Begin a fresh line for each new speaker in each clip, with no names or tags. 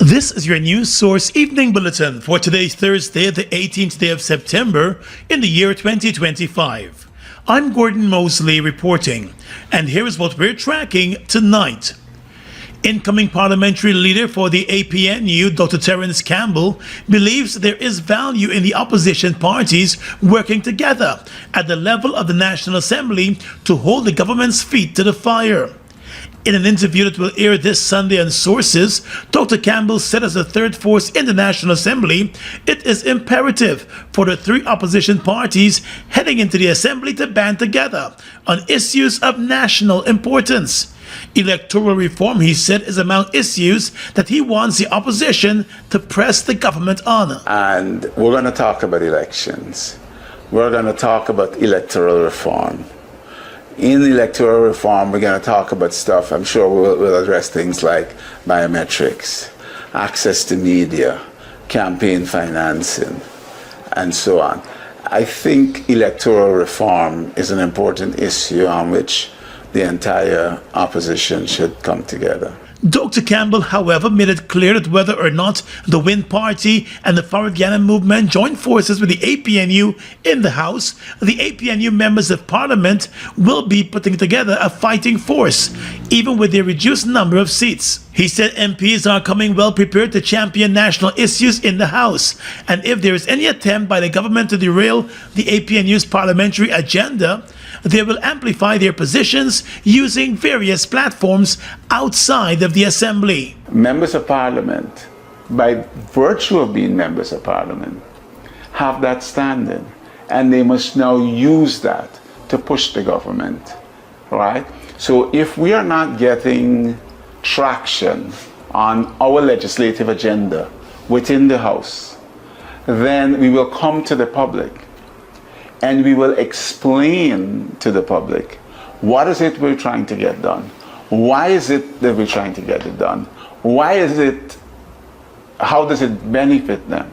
This is your news source evening bulletin for today's Thursday, the 18th day of September in the year 2025. I'm Gordon Mosley reporting, and here is what we're tracking tonight. Incoming parliamentary leader for the APNU, Dr. Campbell, believes there is value in the opposition parties working together at the level of the National Assembly to hold the government's feet to the fire. In an interview that will air this Sunday on Sources, Dr. Campbell said as the third force in the National Assembly, it is imperative for the three opposition parties heading into the Assembly to band together on issues of national importance. Electoral reform, he said, is among issues that he wants the opposition to press the government on.
And we're going to talk about elections. We're going to talk about electoral reform. In electoral reform, we're going to talk about stuff. I'm sure we'll address things like biometrics, access to media, campaign financing, and so on. I think electoral reform is an important issue on which the entire opposition should come together.
Dr. Campbell, however, made it clear that whether or not the Win Party and the Forward Guyana movement join forces with the APNU in the House, the APNU members of Parliament will be putting together a fighting force, even with their reduced number of seats. He said MPs are coming well prepared to champion national issues in the House, and if there is any attempt by the government to derail the APNU's parliamentary agenda, they will amplify their positions using various platforms outside of the Assembly.
Members of Parliament, by virtue of being members of Parliament, have that standing, and they must now use that to push the government, right? So if we are not getting traction on our legislative agenda within the House, then we will come to the public and we will explain to the public what is it we're trying to get done. Why is it that we're trying to get it done? Why is it, how does it benefit them?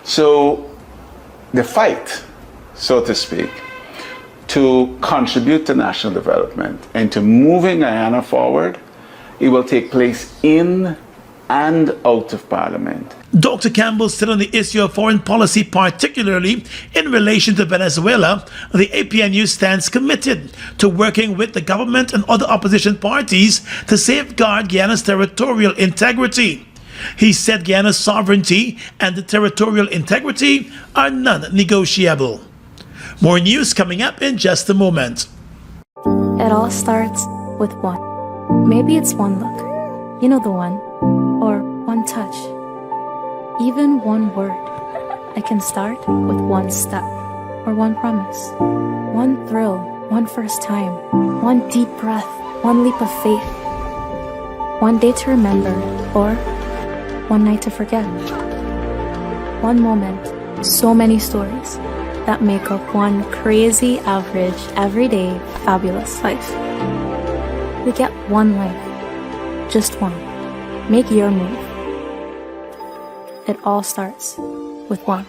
So the fight, so to speak, to contribute to national development and to moving Guyana forward, it will take place in and out of Parliament.
Dr. Campbell said on the issue of foreign policy, particularly in relation to Venezuela, the APNU stands committed to working with the government and other opposition parties to safeguard Guyana's territorial integrity. He said Guyana's sovereignty and the territorial integrity are non-negotiable. More news coming up in just a moment.
It all starts with one. Maybe it's one look. You know the one. Or one touch. Even one word. I can start with one step. Or one promise. One thrill. One first time. One deep breath. One leap of faith. One day to remember. Or one night to forget. One moment. So many stories that make up one crazy, average, everyday, fabulous life. We get one life. Just one. Make your move. It all starts with one.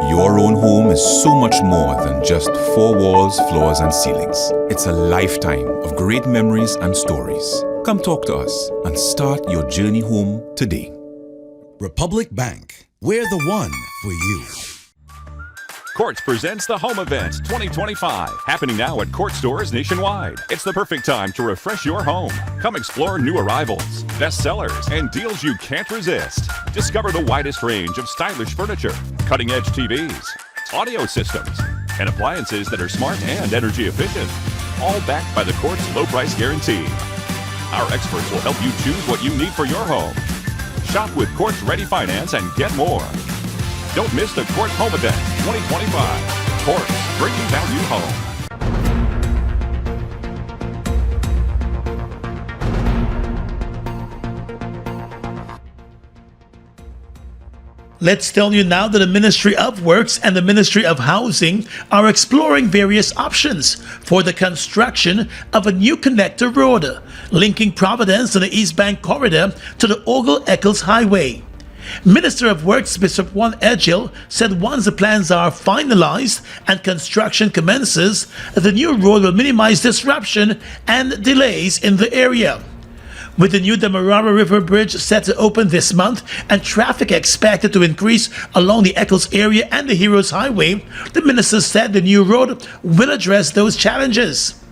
Your own home is so much more than just four walls, floors, and ceilings. It's a lifetime of great memories and stories. Come talk to us and start your journey home today.
Republic Bank, we're the one for you.
Quartz presents the Home Event 2025, happening now at Quartz stores nationwide. It's the perfect time to refresh your home. Come explore new arrivals, bestsellers, and deals you can't resist. Discover the widest range of stylish furniture, cutting-edge TVs, audio systems, and appliances that are smart and energy efficient, all backed by the Quartz low price guarantee. Our experts will help you choose what you need for your home. Shop with Quartz Ready Finance and get more. Don't miss the Quartz Home Event 2025. Quartz, bringing value home.
Let's tell you now that the Ministry of Works and the Ministry of Housing are exploring various options for the construction of a new connector road linking Providence and the East Bank corridor to the Ogle-Eccles Highway. Minister of Works Bishop Juan Edgil said once the plans are finalized and construction commences, the new road will minimize disruption and delays in the area. With the new Demerara River Bridge set to open this month and traffic expected to increase along the Eccles area and the Heroes Highway, the minister said the new road will address those challenges.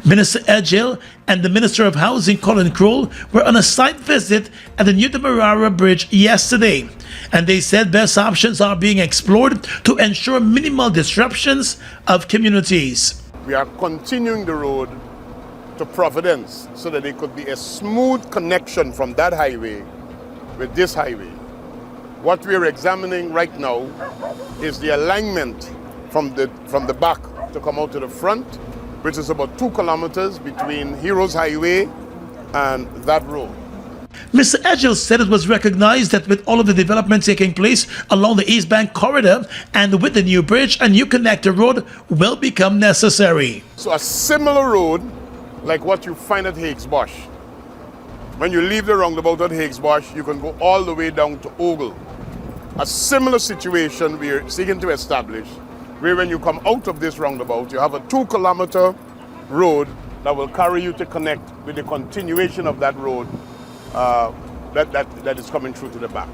Minister Edgil and the Minister of Housing, Colin Kroll, were on a site visit at the new Demerara Bridge yesterday, and they said best options are being explored to ensure minimal disruptions of communities.
We are continuing the road to Providence so that it could be a smooth connection from that highway with this highway. What we are examining right now is the alignment from the back to come out to the front, which is about 2 kilometers between Heroes Highway and that road.
Mr. Edgil said it was recognized that with all of the development taking place along the East Bank corridor and with the new bridge, a new connector road will become necessary.
So a similar road like what you find at Higgs Bosch. When you leave the roundabout at Higgs Bosch, you can go all the way down to Ogle. A similar situation we are seeking to establish, where when you come out of this roundabout, you have a 2-kilometer road that will carry you to connect with the continuation of that road that is coming through to the back.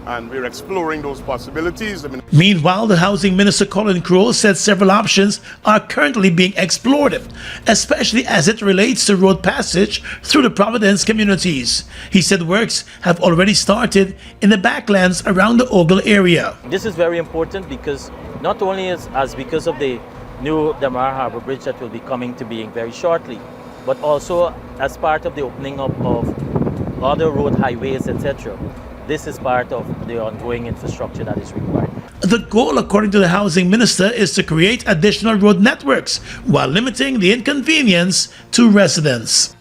And we're exploring those possibilities.
Meanwhile, the Housing Minister Colin Kroll said several options are currently being explored, especially as it relates to road passage through the Providence communities. He said works have already started in the backlands around the Ogle area.
This is very important because not only as because of the new Demerara Harbour Bridge that will be coming to being very shortly, but also as part of the opening up of other road highways, etc. This is part of the ongoing infrastructure that is required.
The goal, according to the Housing Minister, is to create additional road networks while limiting the inconvenience to residents.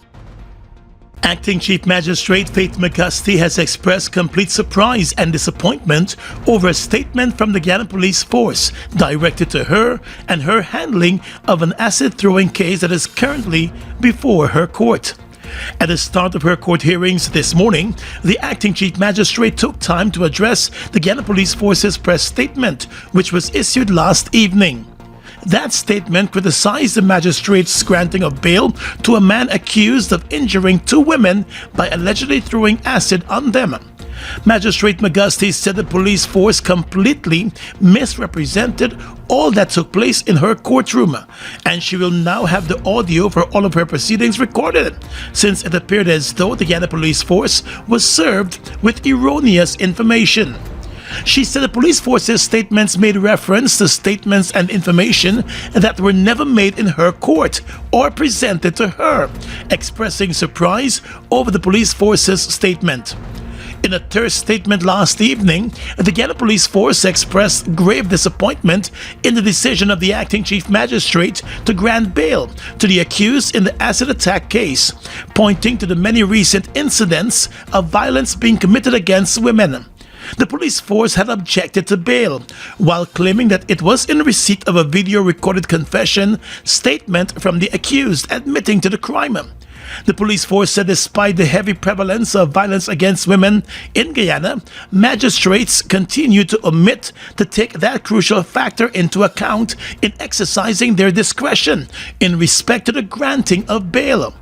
Acting Chief Magistrate Faith McGusty has expressed complete surprise and disappointment over a statement from the Guyana Police Force directed to her and her handling of an acid-throwing case that is currently before her court. At the start of her court hearings this morning, the acting chief magistrate took time to address the Guyana Police Force's press statement, which was issued last evening. That statement criticized the magistrate's granting of bail to a man accused of injuring 2 women by allegedly throwing acid on them. Magistrate McGusty said the police force completely misrepresented all that took place in her courtroom, and she will now have the audio for all of her proceedings recorded, since it appeared as though the Guyana Police Force was served with erroneous information. She said the police force's statements made reference to statements and information that were never made in her court or presented to her, expressing surprise over the police force's statement. In a terse statement last evening, the Guyana Police Force expressed grave disappointment in the decision of the acting chief magistrate to grant bail to the accused in the acid attack case, pointing to the many recent incidents of violence being committed against women. The police force had objected to bail, while claiming that it was in receipt of a video-recorded confession statement from the accused admitting to the crime. The police force said despite the heavy prevalence of violence against women in Guyana, magistrates continue to omit to take that crucial factor into account in exercising their discretion in respect to the granting of bail.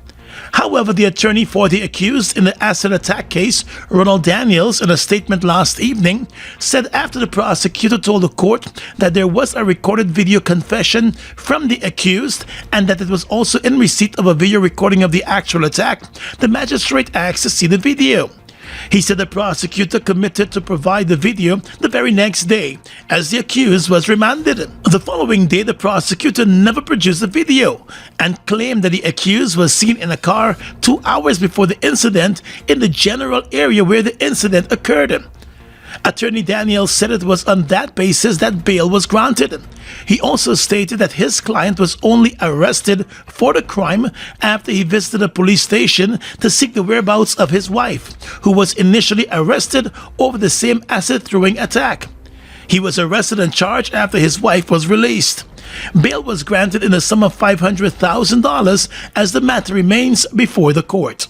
However, the attorney for the accused in the acid attack case, Ronald Daniels, in a statement last evening, said after the prosecutor told the court that there was a recorded video confession from the accused and that it was also in receipt of a video recording of the actual attack, the magistrate asked to see the video. He said the prosecutor committed to provide the video the very next day, as the accused was remanded. The following day, the prosecutor never produced the video and claimed that the accused was seen in a car 2 hours before the incident in the general area where the incident occurred. Attorney Daniel said it was on that basis that bail was granted. He also stated that his client was only arrested for the crime after he visited a police station to seek the whereabouts of his wife, who was initially arrested over the same acid throwing attack. He was arrested and charged after his wife was released. Bail was granted in the sum of $500,000 as the matter remains before the court.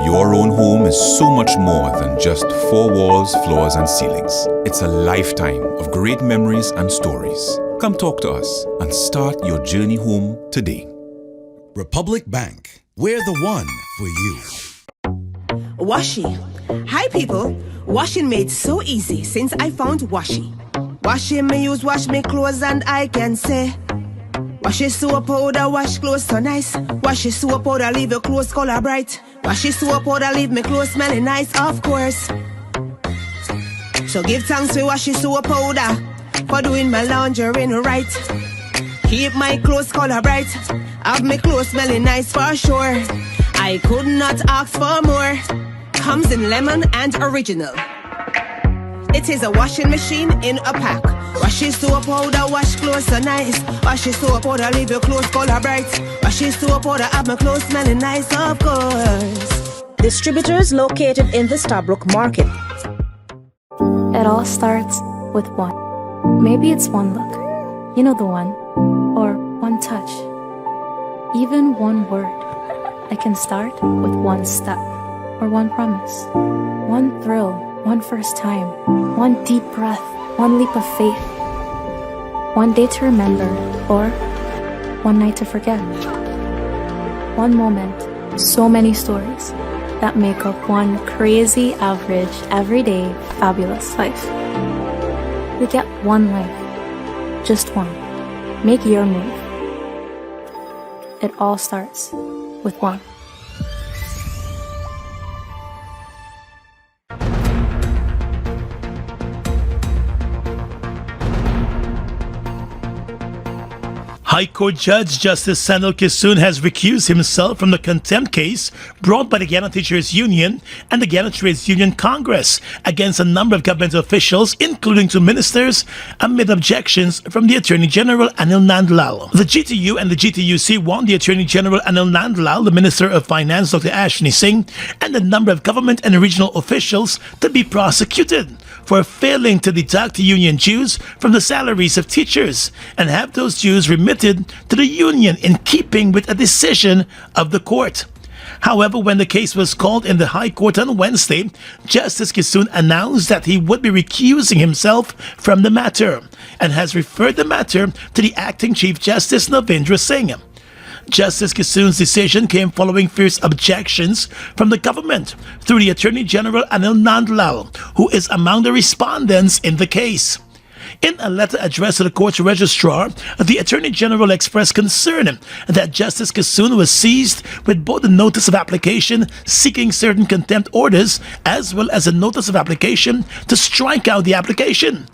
Your own home is so much more than just four walls, floors, and ceilings. It's a lifetime of great memories and stories. Come talk to us and start your journey home today.
Republic Bank, we're the one for you.
Washi. Hi people. Washing made so easy since I found Washi. Washing me use wash me clothes and I can say Washi soap powder wash clothes so nice. Washi soap powder leave your clothes color bright. Washi soap powder leave me clothes smelling nice, of course. So give thanks to Washi soap powder for doing my laundry right. Keep my clothes color bright. Have my clothes smelling nice for sure. I could not ask for more. Comes in lemon and original. It is a washing machine in a pack. Washi soap powder wash clothes so nice. Washi soap powder leave your clothes color bright. Washi soap powder have my clothes smelling nice, of course.
Distributors located in the Starbrook Market.
It all starts with one. Maybe it's one look. You know the one. Or one touch. Even one word. I can start with one step. Or one promise. One thrill. One first time. One deep breath. One leap of faith. One day to remember. Or one night to forget. One moment. So many stories that make up one crazy, average, everyday, fabulous life. We get one life. Just one. Make your move. It all starts with one.
High Court Judge Justice Sandal Kisoon has recused himself from the contempt case brought by the Guyana Teachers Union and the Guyana Trades Union Congress against a number of government officials, including two ministers, amid objections from the Attorney General Anil Nandlal. The GTU and the GTUC want the Attorney General Anil Nandlal, the Minister of Finance Dr. Ashni Singh, and a number of government and regional officials to be prosecuted for failing to deduct union dues from the salaries of teachers and have those dues remitted to the union in keeping with a decision of the court. However, when the case was called in the High Court on Wednesday, Justice Kisoon announced that he would be recusing himself from the matter and has referred the matter to the Acting Chief Justice Navindra Singh. Justice Kisoon's decision came following fierce objections from the government through the Attorney General Anil Nandlal, who is among the respondents in the case. In a letter addressed to the court's registrar, the Attorney General expressed concern that Justice Kisoon was seized with both a notice of application seeking certain contempt orders as well as a notice of application to strike out the application.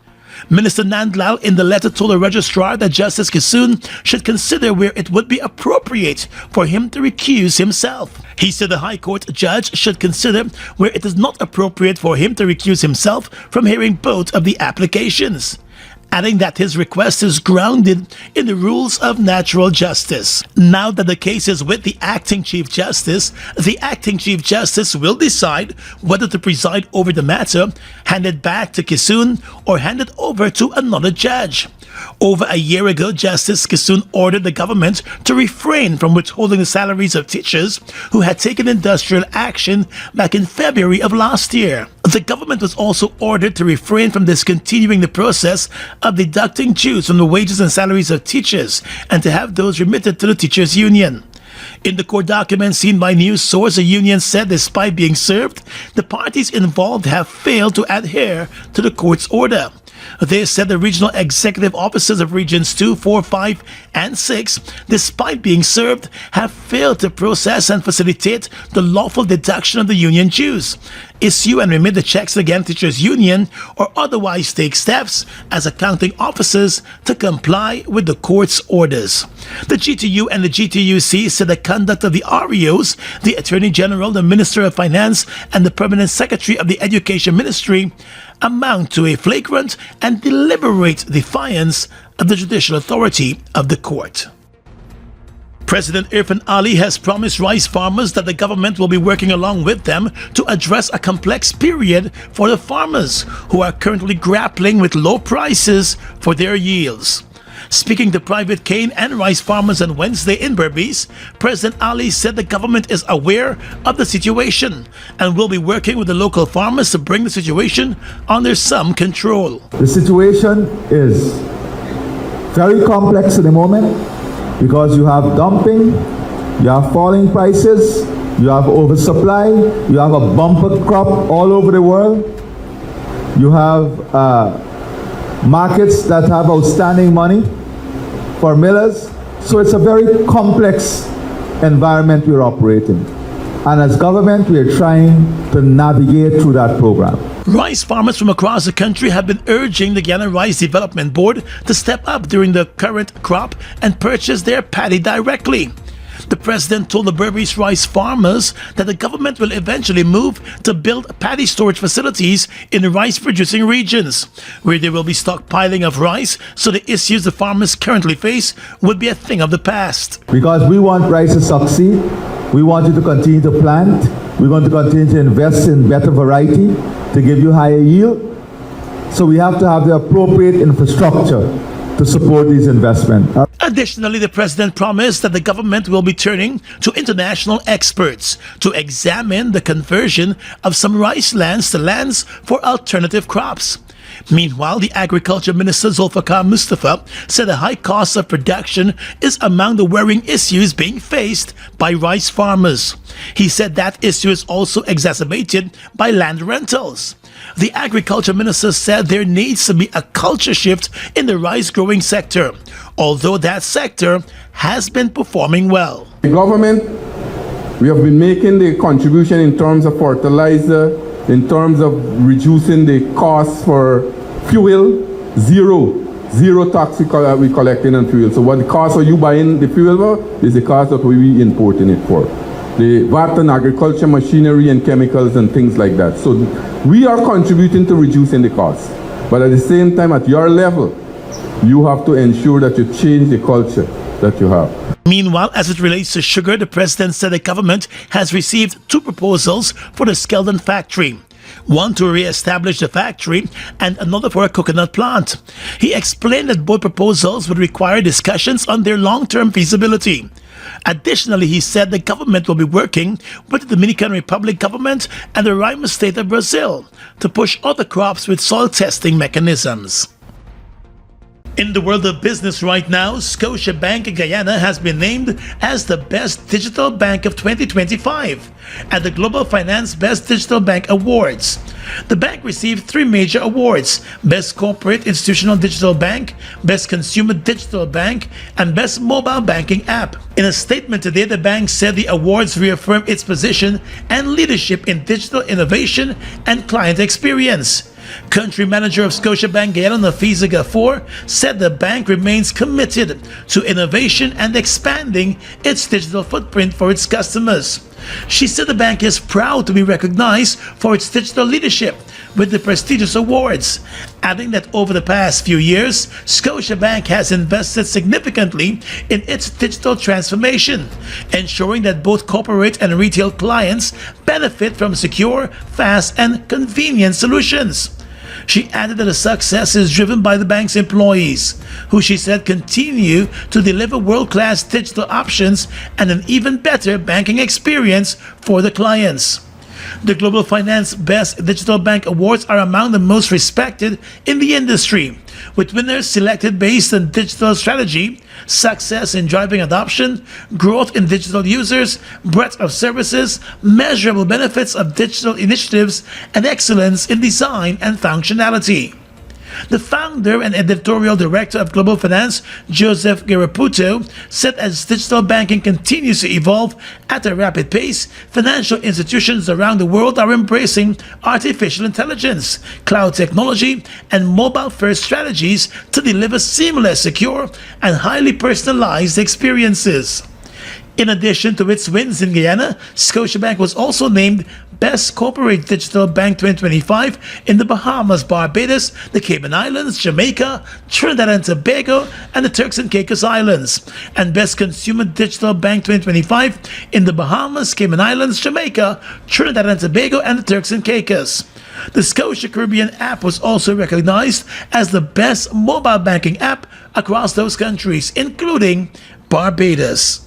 Minister Nandlal in the letter told the registrar that Justice Kisoon should consider where it would be appropriate for him to recuse himself. He said the High Court judge should consider where it is not appropriate for him to recuse himself from hearing both of the applications, adding that his request is grounded in the rules of natural justice. Now that the case is with the Acting Chief Justice, the Acting Chief Justice will decide whether to preside over the matter, hand it back to Kisoon, or hand it over to another judge. Over a year ago, Justice Kissoon ordered the government to refrain from withholding the salaries of teachers who had taken industrial action back in February of last year. The government was also ordered to refrain from discontinuing the process of deducting dues from the wages and salaries of teachers and to have those remitted to the teachers' union. In the court document seen by news source, the union said despite being served, the parties involved have failed to adhere to the court's order. They said the regional executive officers of Regions 2, 4, 5, and 6, despite being served, have failed to process and facilitate the lawful deduction of the union dues, issue and remit the checks against teachers' union, or otherwise take steps as accounting officers to comply with the court's orders. The GTU and the GTUC said the conduct of the REOs, the Attorney General, the Minister of Finance, and the Permanent Secretary of the Education Ministry amount to a flagrant and deliberate defiance of the judicial authority of the court. President Irfan Ali has promised rice farmers that the government will be working along with them to address a complex period for the farmers who are currently grappling with low prices for their yields. Speaking to private cane and rice farmers on Wednesday in Berbice, President Ali said the government is aware of the situation and will be working with the local farmers to bring the situation under some control.
The situation is very complex at the moment because you have dumping, you have falling prices, you have oversupply, you have a bumper crop all over the world, you have markets that have outstanding money for millers. So it's a very complex environment we're operating. And as government, we're trying to navigate through that program.
Rice farmers from across the country have been urging the Guyana Rice Development Board to step up during the current crop and purchase their paddy directly. The president told the Berbice rice farmers that the government will eventually move to build paddy storage facilities in the rice-producing regions, where there will be stockpiling of rice, so the issues the farmers currently face would be a thing of the past.
Because we want rice to succeed, we want you to continue to plant, we want to continue to invest in better variety to give you higher yield. So we have to have the appropriate infrastructure to support these investments.
Additionally, the president promised that the government will be turning to international experts to examine the conversion of some rice lands to lands for alternative crops. Meanwhile, the Agriculture Minister Zulfikar Mustafa said the high cost of production is among the worrying issues being faced by rice farmers. He said that issue is also exacerbated by land rentals. The Agriculture Minister said there needs to be a culture shift in the rice growing sector, although that sector has been performing well.
The government, we have been making the contribution in terms of fertilizer, in terms of reducing the cost for fuel, zero tax we collecting on fuel. So what the cost of you buying the fuel for is the cost of we importing it for. The VAT and agriculture machinery and chemicals and things like that. So we are contributing to reducing the cost. But at the same time, at your level, you have to ensure that you change the culture that you have.
Meanwhile, as it relates to sugar, the president said the government has received 2 proposals for the Skeldon factory. One to re-establish the factory and another for a coconut plant. He explained that both proposals would require discussions on their long-term feasibility. Additionally, he said the government will be working with the Dominican Republic government and the Roraima state of Brazil to push other crops with soil testing mechanisms. In the world of business right now, Scotiabank Guyana has been named as the Best Digital Bank of 2025 at the Global Finance Best Digital Bank Awards. The bank received 3 major awards: Best Corporate Institutional Digital Bank, Best Consumer Digital Bank, and Best Mobile Banking App. In a statement today, the bank said the awards reaffirm its position and leadership in digital innovation and client experience. Country manager of Scotiabank Guyana, Nafiza Gafour, said the bank remains committed to innovation and expanding its digital footprint for its customers. She said the bank is proud to be recognized for its digital leadership with the prestigious awards, adding that over the past few years, Scotiabank has invested significantly in its digital transformation, ensuring that both corporate and retail clients benefit from secure, fast, and convenient solutions. She added that the success is driven by the bank's employees, who she said continue to deliver world-class digital options and an even better banking experience for the clients. The Global Finance Best Digital Bank Awards are among the most respected in the industry, with winners selected based on digital strategy, success in driving adoption, growth in digital users, breadth of services, measurable benefits of digital initiatives, and excellence in design and functionality. The founder and editorial director of Global Finance, Joseph Garaputo, said as digital banking continues to evolve at a rapid pace, financial institutions around the world are embracing artificial intelligence, cloud technology, and mobile-first strategies to deliver seamless, secure, and highly personalized experiences. In addition to its wins in Guyana, Scotiabank was also named Best Corporate Digital Bank 2025 in the Bahamas, Barbados, the Cayman Islands, Jamaica, Trinidad and Tobago, and the Turks and Caicos Islands, and Best Consumer Digital Bank 2025 in the Bahamas, Cayman Islands, Jamaica, Trinidad and Tobago, and the Turks and Caicos. The Scotia Caribbean app was also recognized as the best mobile banking app across those countries, including Barbados.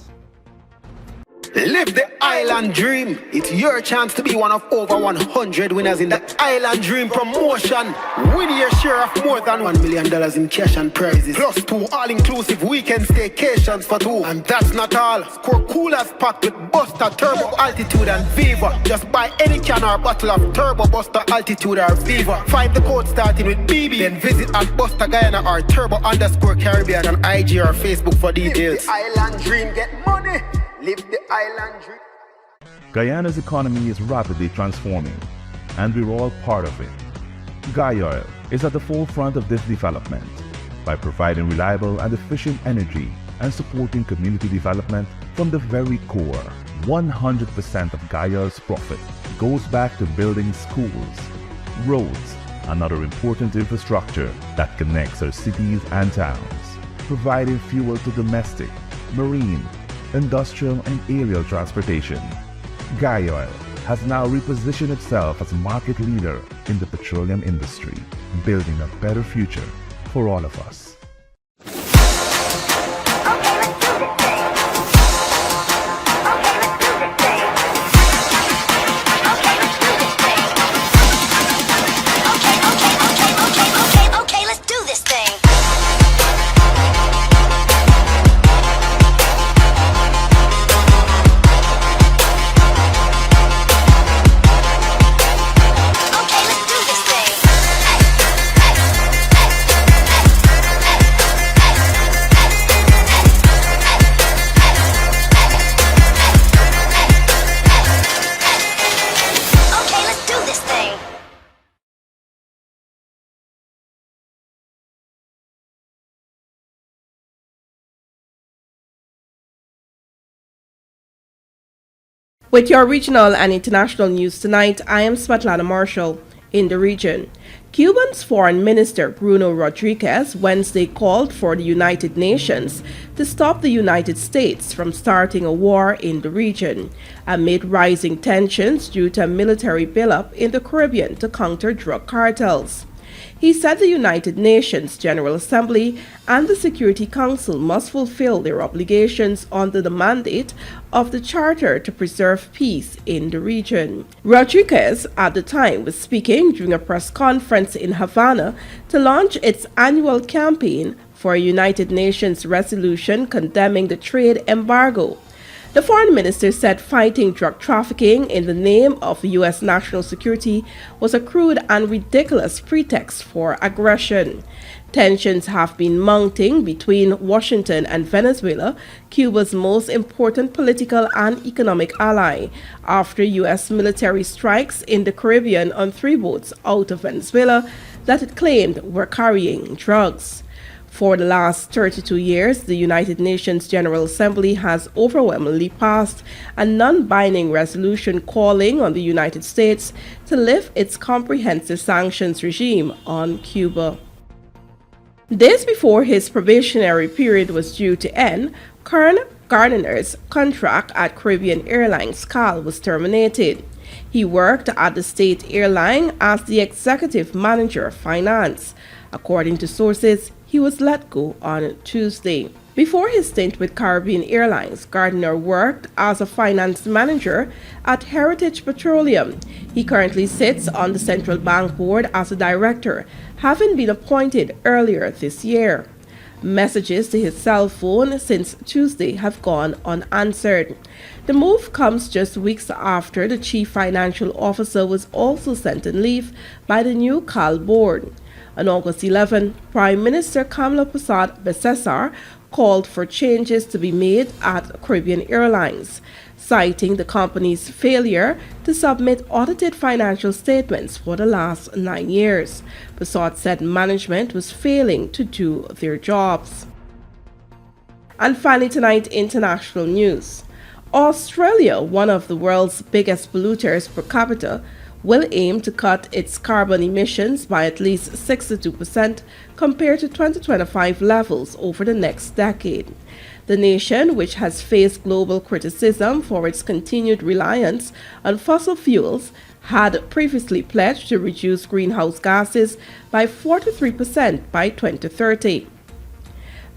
Live the island dream. It's your chance to be one of over 100 winners in the Island Dream promotion. Win your share of more than $1 million in cash and prizes, plus 2 all-inclusive weekend staycations for 2. And that's not all. Score coolers packed with Buster, Turbo, Altitude, and Viva. Just buy any can or bottle of Turbo, Buster, Altitude, or Viva. Find the code starting with BB. Then visit at Buster Guyana or Turbo_Caribbean on IG or Facebook for details.
Live the island dream, get money. Live the island dream.
Guyana's economy is rapidly transforming, and we're all part of it. Guyana is at the forefront of this development by providing reliable and efficient energy and supporting community development from the very core. 100% of Guyana's profit goes back to building schools, roads, and other important infrastructure that connects our cities and towns, providing fuel to domestic, marine, industrial and aerial transportation. Guyana has now repositioned itself as a market leader in the petroleum industry, building a better future for all of us.
With your regional and international news tonight, I am Svetlana Marshall. In the region, Cuba's Foreign Minister Bruno Rodriguez Wednesday called for the United Nations to stop the United States from starting a war in the region amid rising tensions due to a military buildup in the Caribbean to counter drug cartels. He said the United Nations General Assembly and the Security Council must fulfill their obligations under the mandate of the Charter to preserve peace in the region. Rodriguez, at the time, was speaking during a press conference in Havana to launch its annual campaign for a United Nations resolution condemning the trade embargo. The foreign minister said fighting drug trafficking in the name of U.S. national security was a crude and ridiculous pretext for aggression. Tensions have been mounting between Washington and Venezuela, Cuba's most important political and economic ally, after U.S. military strikes in the Caribbean on 3 boats out of Venezuela that it claimed were carrying drugs. For the last 32 years, the United Nations General Assembly has overwhelmingly passed a non-binding resolution calling on the United States to lift its comprehensive sanctions regime on Cuba. Days before his probationary period was due to end, Kern Gardner's contract at Caribbean Airlines CAL was terminated. He worked at the state airline as the executive manager of finance. According to sources, he was let go on Tuesday. Before his stint with Caribbean Airlines, Gardner worked as a finance manager at Heritage Petroleum. He currently sits on the Central Bank Board as a director, having been appointed earlier this year. Messages to his cell phone since Tuesday have gone unanswered. The move comes just weeks after the chief financial officer was also sent on leave by the new CAL board. On August 11, Prime Minister Campbell called for changes to be made at Caribbean Airlines, citing the company's failure to submit audited financial statements for the last 9 years. Prasad said management was failing to do their jobs. And finally tonight, international news. Australia, one of the world's biggest polluters per capita, will aim to cut its carbon emissions by at least 62% compared to 2025 levels over the next decade. The nation, which has faced global criticism for its continued reliance on fossil fuels, had previously pledged to reduce greenhouse gases by 43% by 2030.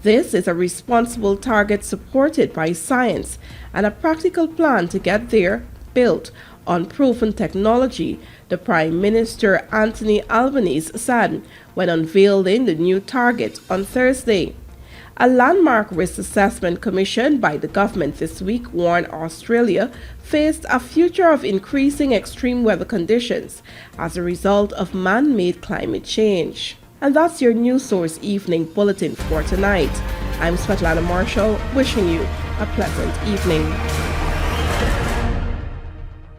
This is a responsible target supported by science and a practical plan to get there built on proven technology, the Prime Minister Anthony Albanese said when unveiling the new target on Thursday. A landmark risk assessment commissioned by the government this week warned Australia faced a future of increasing extreme weather conditions as a result of man-made climate change. And that's your News Source Evening Bulletin for tonight. I'm Svetlana Marshall, wishing you a pleasant evening.